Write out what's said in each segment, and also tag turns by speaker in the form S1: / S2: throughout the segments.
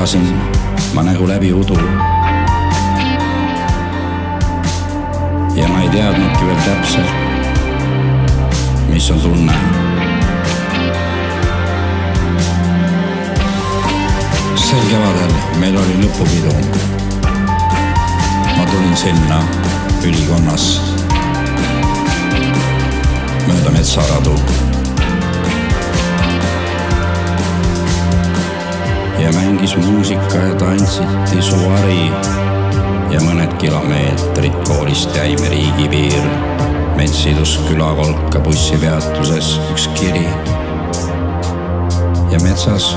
S1: vaatasin ma nägu läbi udu. Ja ma ei teadnudki veel täpselt, mis on tunne. Sel kevadel meil oli lõpupidu. Ma tulin sinna ülikonnas mööda metsaradu. Ja mängis muusika ja tantsiti suvari ja mõned kilomeetrid koolist jäime riigipiir. Meid sidus külakolka bussipeatuses üks kiri ja metsas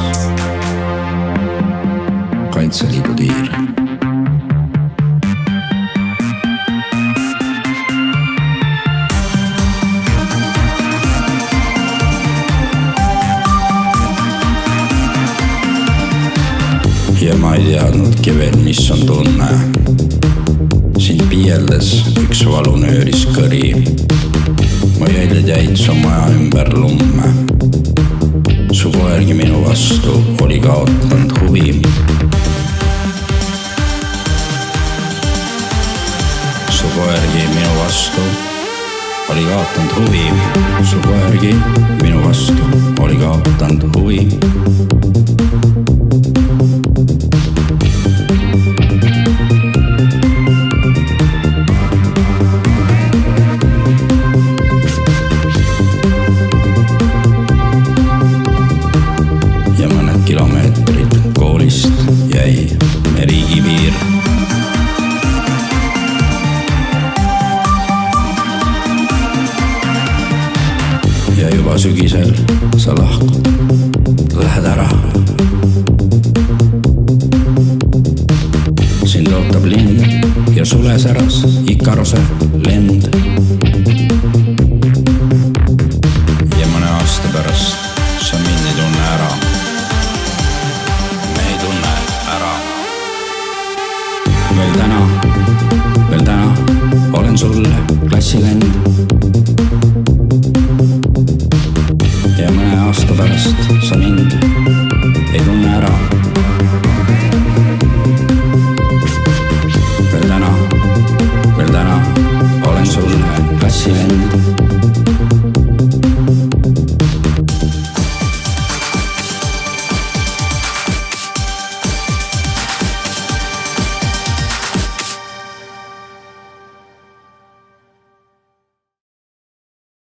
S1: Kaitseliidu tiir. Ja ma ei teadnudki veel, mis on tunne. Sind piieldes üks valu nööris kõri. Mu jäljed jäid su maja ümber lumme. Su koergi minu vastu oli kaotanud huvi. Su koergi minu vastu oli kaotanud huvi. Su koergi minu vastu oli kaotanud huvi. Kilomeetrid koolist jäi me riigipiir. Ja juba sügisel sa lahkud, lähed ära. Sind ootab lind ja sulesäras Ikaruse lend. Ja mõne aasta pärast sa mind ei tunne ära. Veel täna olen sulle klassilend. Ja mõne aasta pärast sa mind ei tunne ära. Veel täna olen sulle klassilend.